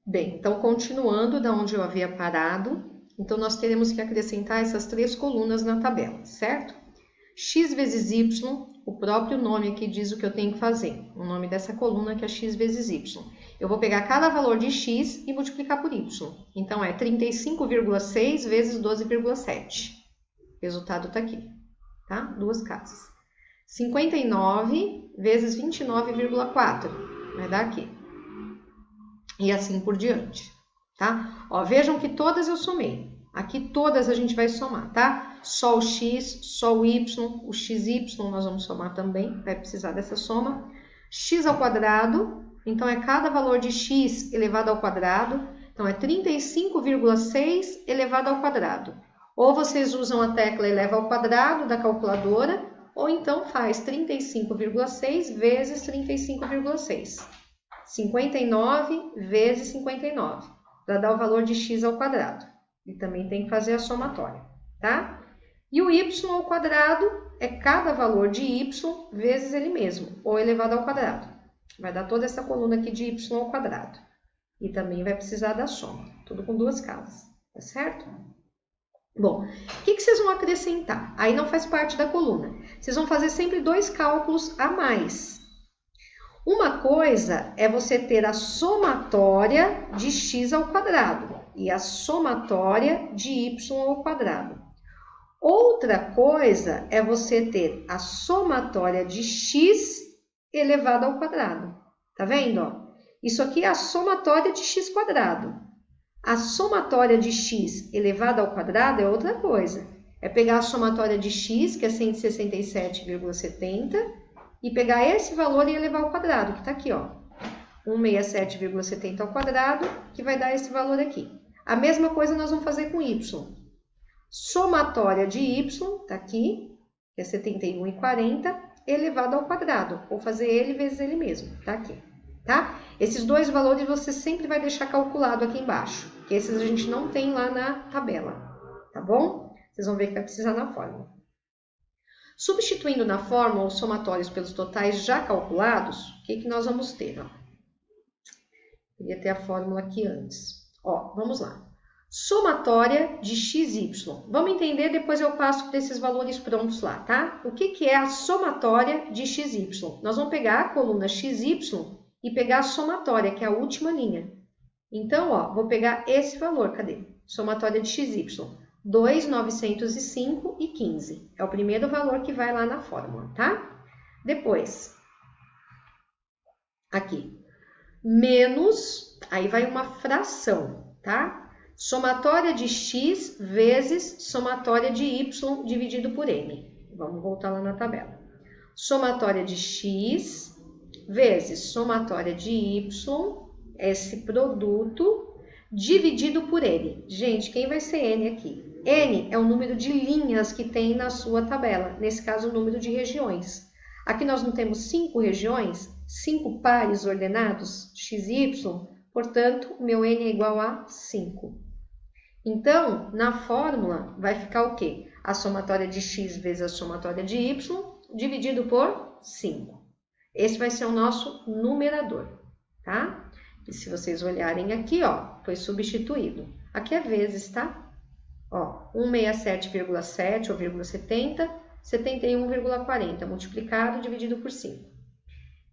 Bem, então continuando da onde eu havia parado, então nós teremos que acrescentar essas 3 colunas na tabela, certo? X vezes Y, o próprio nome aqui diz o que eu tenho que fazer. O nome dessa coluna que é X vezes Y. Eu vou pegar cada valor de X e multiplicar por Y. Então, é 35,6 vezes 12,7. O resultado está aqui, tá? 2 casas. 59 vezes 29,4. Vai dar aqui. E assim por diante, tá? Ó, vejam que todas eu somei. Aqui todas a gente vai somar, tá? Só o x, só o y, o xy nós vamos somar também, vai precisar dessa soma. X ao quadrado, então é cada valor de x elevado ao quadrado, então é 35,6 elevado ao quadrado. Ou vocês usam a tecla eleva ao quadrado da calculadora, ou então faz 35,6 vezes 35,6. 59 vezes 59, para dar o valor de x ao quadrado. E também tem que fazer a somatória, tá? E o y ao quadrado é cada valor de y vezes ele mesmo, ou elevado ao quadrado. Vai dar toda essa coluna aqui de y ao quadrado. E também vai precisar da soma, tudo com 2 casas, tá certo? Bom, o que vocês vão acrescentar? Aí não faz parte da coluna. Vocês vão fazer sempre 2 cálculos a mais. Uma coisa é você ter a somatória de x ao quadrado e a somatória de y ao quadrado. Outra coisa é você ter a somatória de x elevado ao quadrado. Tá vendo? Ó? Isso aqui é a somatória de x quadrado. A somatória de x elevado ao quadrado é outra coisa. É pegar a somatória de x, que é 167,70, e pegar esse valor e elevar ao quadrado, que está aqui, ó. 167,70 ao quadrado, que vai dar esse valor aqui. A mesma coisa nós vamos fazer com y. Somatória de y, está aqui, que é 71,40, elevado ao quadrado. Vou fazer ele vezes ele mesmo, está aqui. Tá? Esses 2 valores você sempre vai deixar calculado aqui embaixo, que esses a gente não tem lá na tabela, tá bom? Vocês vão ver que vai precisar na fórmula. Substituindo na fórmula os somatórios pelos totais já calculados, o que nós vamos ter? Ó? Queria ter a fórmula aqui antes. Ó, vamos lá. Somatória de xy. Vamos entender, depois eu passo por esses valores prontos lá, tá? O que é a somatória de xy? Nós vamos pegar a coluna xy e pegar a somatória, que é a última linha. Então, ó, vou pegar esse valor, cadê? Somatória de xy. 2.905,15. É o primeiro valor que vai lá na fórmula, tá? Depois, aqui, menos, aí vai uma fração, tá? Somatória de x vezes somatória de y dividido por n. Vamos voltar lá na tabela. Somatória de x vezes somatória de y, esse produto, dividido por n. Gente, quem vai ser n aqui? N é o número de linhas que tem na sua tabela, nesse caso o número de regiões. Aqui nós não temos 5 regiões, 5 pares ordenados, x e y, portanto, o meu n é igual a 5. Então, na fórmula vai ficar o quê? A somatória de x vezes a somatória de y, dividido por 5. Esse vai ser o nosso numerador, tá? E se vocês olharem aqui, ó, foi substituído. Aqui é vezes, tá? Ó, 167,7 ou 0,70, 71,40 multiplicado dividido por 5.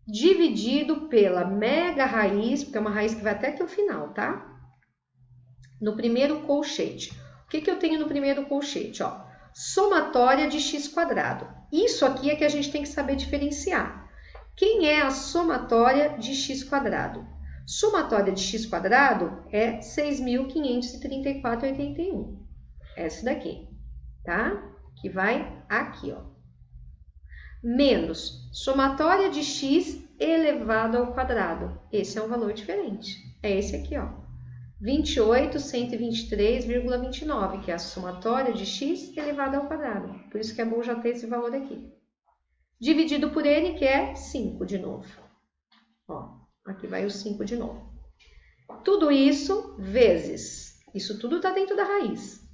Dividido pela mega raiz, porque é uma raiz que vai até aqui o final, tá? No primeiro colchete. O que eu tenho no primeiro colchete? Ó, somatória de x quadrado. Isso aqui é que a gente tem que saber diferenciar. Quem é a somatória de x quadrado? Somatória de x quadrado é 6.534,81. Essa daqui, tá? Que vai aqui, ó. Menos somatória de x elevado ao quadrado. Esse é um valor diferente. É esse aqui, ó. 28.123,29, que é a somatória de x elevado ao quadrado. Por isso que é bom já ter esse valor aqui. Dividido por n, que é 5 de novo. Ó, aqui vai o 5 de novo. Tudo isso vezes. Isso tudo está dentro da raiz.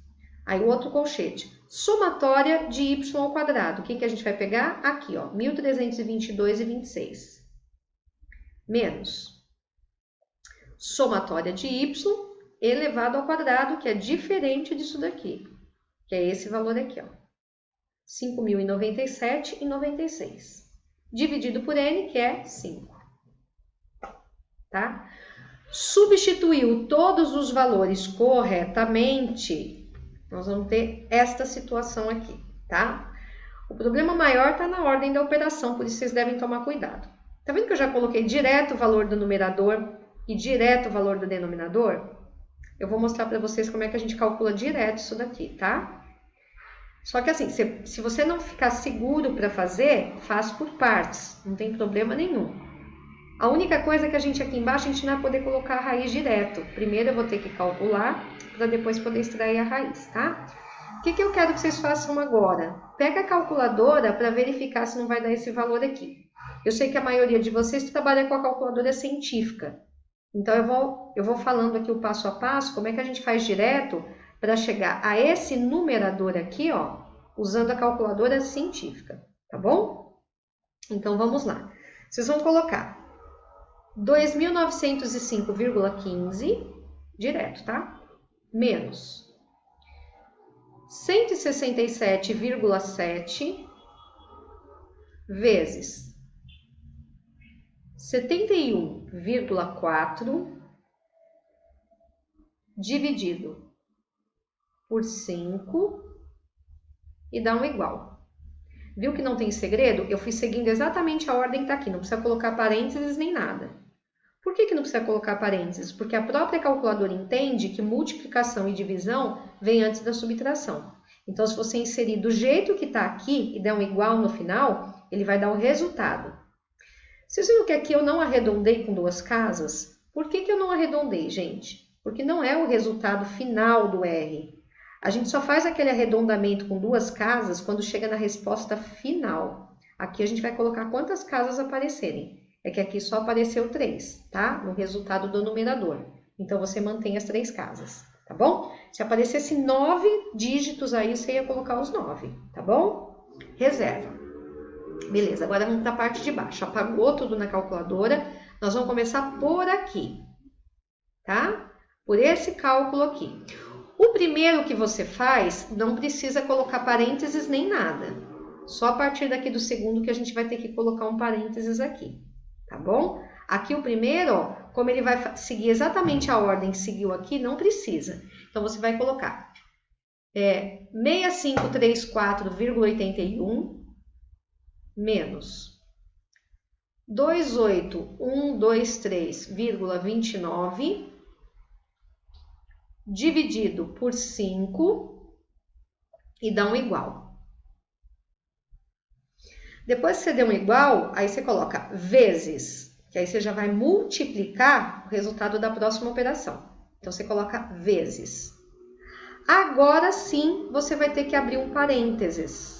Aí o outro colchete. Somatória de y ao quadrado. O que a gente vai pegar? Aqui, ó. 1.322,26. Menos. somatória de y elevado ao quadrado, que é diferente disso daqui, que é esse valor aqui, ó, 5.097,96, dividido por n, que é 5, tá? Substituiu todos os valores corretamente, nós vamos ter esta situação aqui, tá? O problema maior está na ordem da operação, por isso vocês devem tomar cuidado. Tá vendo que eu já coloquei direto o valor do numerador e direto o valor do denominador? Eu vou mostrar para vocês como é que a gente calcula direto isso daqui, tá? Só que assim, se você não ficar seguro para fazer, faz por partes, não tem problema nenhum. A única coisa é que a gente aqui embaixo, a gente não vai poder colocar a raiz direto. Primeiro eu vou ter que calcular, para depois poder extrair a raiz, tá? O que eu quero que vocês façam agora? Pega a calculadora para verificar se não vai dar esse valor aqui. Eu sei que a maioria de vocês trabalha com a calculadora científica. Então, eu vou falando aqui o passo a passo, como é que a gente faz direto para chegar a esse numerador aqui, ó, usando a calculadora científica, tá bom? Então, vamos lá. Vocês vão colocar 2.905,15 direto, tá? Menos 167,7 vezes 71,4 dividido por 5 e dá um igual. Viu que não tem segredo? Eu fui seguindo exatamente a ordem que está aqui, não precisa colocar parênteses nem nada. Por que não precisa colocar parênteses? Porque a própria calculadora entende que multiplicação e divisão vem antes da subtração. Então, se você inserir do jeito que está aqui e der um igual no final, ele vai dar o resultado. Vocês viram que aqui eu não arredondei com duas casas? Por que eu não arredondei, gente? Porque não é o resultado final do R. A gente só faz aquele arredondamento com duas casas quando chega na resposta final. Aqui a gente vai colocar quantas casas aparecerem. É que aqui só apareceu 3, tá? No resultado do numerador. Então, você mantém as 3 casas, tá bom? Se aparecesse 9 dígitos aí, você ia colocar os 9, tá bom? Reserva. Beleza, agora vamos para a parte de baixo. Apagou tudo na calculadora. Nós vamos começar por aqui, tá? Por esse cálculo aqui. O primeiro que você faz, não precisa colocar parênteses nem nada. Só a partir daqui do segundo que a gente vai ter que colocar um parênteses aqui. Tá bom? Aqui o primeiro, ó, como ele vai seguir exatamente a ordem que seguiu aqui, não precisa. Então, você vai colocar 6534,81 menos 28123,29 dividido por 5 e dá um igual. Depois que você der um igual, aí você coloca vezes, que aí você já vai multiplicar o resultado da próxima operação. Então, você coloca vezes. Agora sim, você vai ter que abrir um parênteses.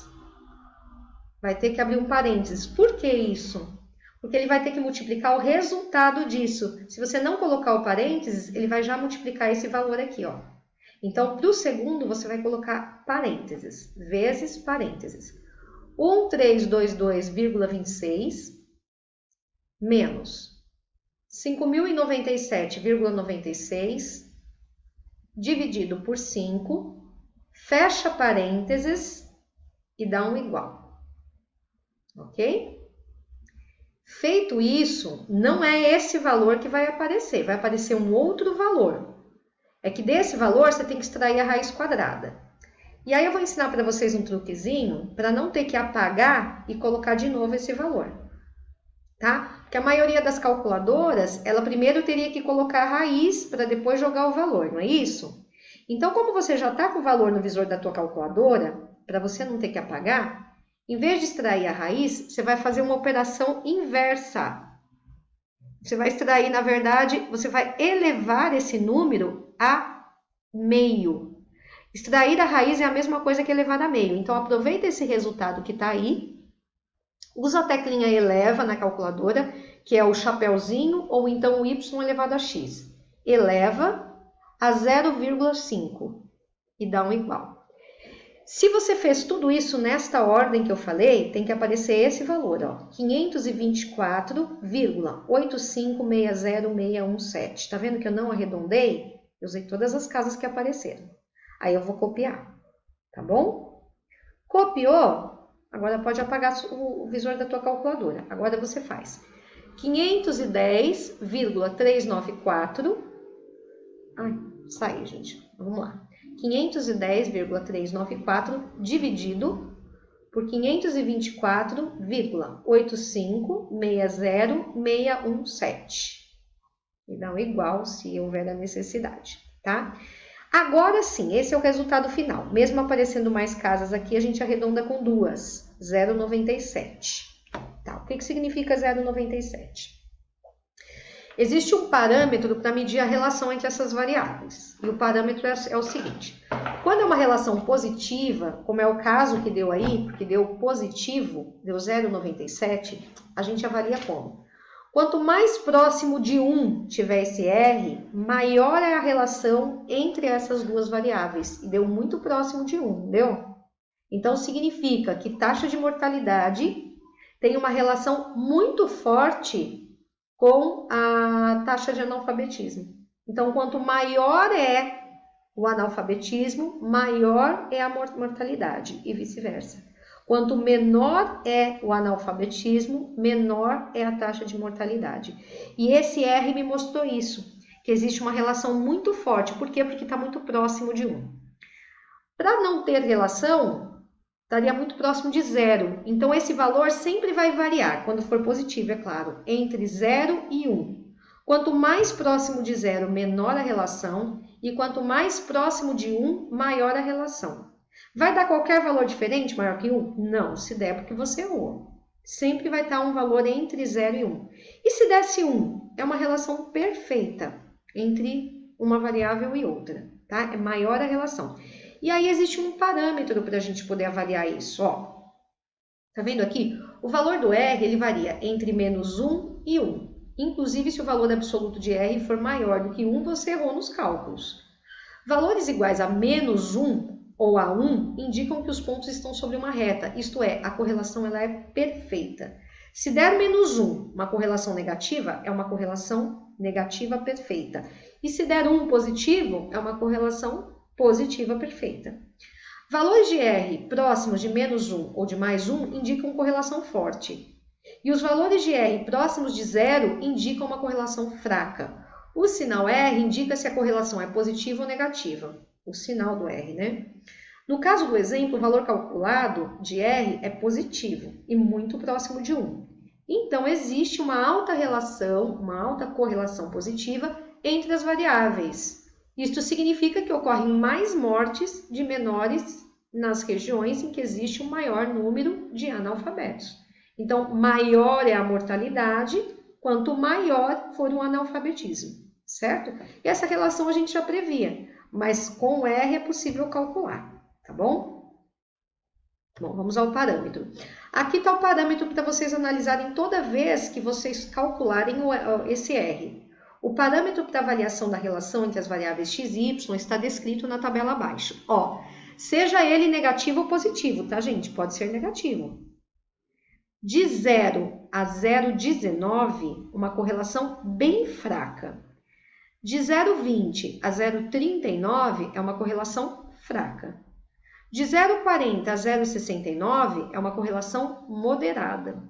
Vai ter que abrir um parênteses. Por que isso? Porque ele vai ter que multiplicar o resultado disso. Se você não colocar o parênteses, ele vai já multiplicar esse valor aqui, ó. Então, para o segundo, você vai colocar parênteses. Vezes parênteses. 1322,26 menos 5.097,96 dividido por 5, fecha parênteses e dá um igual. Ok? Feito isso, não é esse valor que vai aparecer um outro valor. É que desse valor você tem que extrair a raiz quadrada. E aí eu vou ensinar para vocês um truquezinho para não ter que apagar e colocar de novo esse valor, tá? Porque a maioria das calculadoras, ela primeiro teria que colocar a raiz para depois jogar o valor, não é isso? Então, como você já está com o valor no visor da tua calculadora, para você não ter que apagar, em vez de extrair a raiz, você vai fazer uma operação inversa. Você vai extrair, na verdade, você vai elevar esse número a meio. Extrair a raiz é a mesma coisa que elevar a meio. Então, aproveita esse resultado que está aí, usa a teclinha eleva na calculadora, que é o chapéuzinho, ou então o y elevado a x. Eleva a 0,5 e dá um igual. Se você fez tudo isso nesta ordem que eu falei, tem que aparecer esse valor, ó, 524,8560617. Tá vendo que eu não arredondei? Eu usei todas as casas que apareceram. Aí eu vou copiar, tá bom? Copiou? Agora pode apagar o visor da tua calculadora. Agora você faz 510,394. Ai, saiu, gente. Vamos lá. 510,394 dividido por 524,8560617. E dá um igual se houver a necessidade, tá? Agora sim, esse é o resultado final. Mesmo aparecendo mais casas aqui, a gente arredonda com duas, 0,97. Tá, o que significa 0,97? Existe um parâmetro para medir a relação entre essas variáveis. E o parâmetro é o seguinte. Quando é uma relação positiva, como é o caso que deu aí, porque deu positivo, deu 0,97, a gente avalia como? Quanto mais próximo de 1 tiver esse R, maior é a relação entre essas duas variáveis. E deu muito próximo de 1, deu? Então, significa que taxa de mortalidade tem uma relação muito forte com a taxa de analfabetismo. Então, quanto maior é o analfabetismo, maior é a mortalidade e vice-versa. Quanto menor é o analfabetismo, menor é a taxa de mortalidade. E esse R me mostrou isso, que existe uma relação muito forte. Por quê? Porque está muito próximo de 1. Para não ter relação, estaria muito próximo de 0. Então, esse valor sempre vai variar, quando for positivo, é claro, entre 0 e 1. Quanto mais próximo de 0, menor a relação, e quanto mais próximo de 1, maior a relação. Vai dar qualquer valor diferente, maior que 1? Não, se der porque você errou. Sempre vai estar um valor entre 0 e 1. E se desse 1? É uma relação perfeita entre uma variável e outra, tá? É maior a relação. E aí existe um parâmetro para a gente poder avaliar isso, ó. Tá vendo aqui? O valor do R, ele varia entre menos 1 e 1. Inclusive, se o valor absoluto de R for maior do que 1, você errou nos cálculos. Valores iguais a menos 1 ou a 1 indicam que os pontos estão sobre uma reta, isto é, a correlação ela é perfeita. Se der menos 1, uma correlação negativa, é uma correlação negativa perfeita. E se der 1 positivo, é uma correlação positiva perfeita. Valores de R próximos de menos 1 ou de mais 1 indicam correlação forte. E os valores de R próximos de 0 indicam uma correlação fraca. O sinal R indica se a correlação é positiva ou negativa. O sinal do R, né? No caso do exemplo, o valor calculado de R é positivo e muito próximo de 1. Então, existe uma alta relação, uma alta correlação positiva entre as variáveis. Isto significa que ocorrem mais mortes de menores nas regiões em que existe um maior número de analfabetos. Então, maior é a mortalidade, quanto maior for o analfabetismo, certo? E essa relação a gente já previa, mas com o R é possível calcular, tá bom? Bom, vamos ao parâmetro. Aqui está o parâmetro para vocês analisarem toda vez que vocês calcularem esse R. O parâmetro para avaliação da relação entre as variáveis x e y está descrito na tabela abaixo. Ó, seja ele negativo ou positivo, tá, gente? Pode ser negativo. De 0 a 0,19, uma correlação bem fraca. De 0,20 a 0,39 é uma correlação fraca. De 0,40 a 0,69 é uma correlação moderada.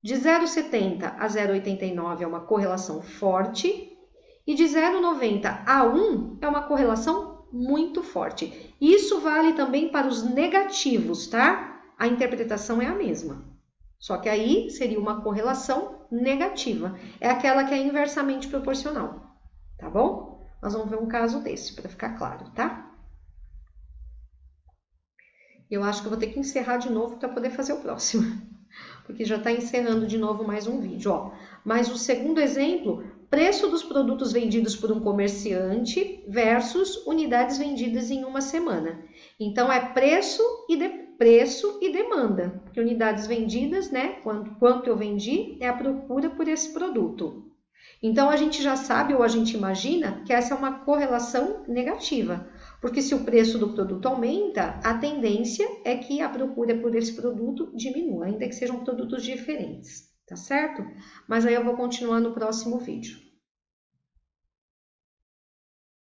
De 0,70 a 0,89 é uma correlação forte. E de 0,90 a 1 é uma correlação muito forte. Isso vale também para os negativos, tá? A interpretação é a mesma. Só que aí seria uma correlação negativa. É aquela que é inversamente proporcional. Tá bom? Nós vamos ver um caso desse, para ficar claro, tá? Eu acho que eu vou ter que encerrar de novo para poder fazer o próximo. Porque já está encerrando de novo mais um vídeo, ó. Mas o segundo exemplo, preço dos produtos vendidos por um comerciante versus unidades vendidas em uma semana. Então, é preço e demanda. Porque unidades vendidas, né? Quanto eu vendi, é a procura por esse produto. Então, a gente já sabe ou a gente imagina que essa é uma correlação negativa. Porque se o preço do produto aumenta, a tendência é que a procura por esse produto diminua, ainda que sejam produtos diferentes, tá certo? Mas aí eu vou continuar no próximo vídeo.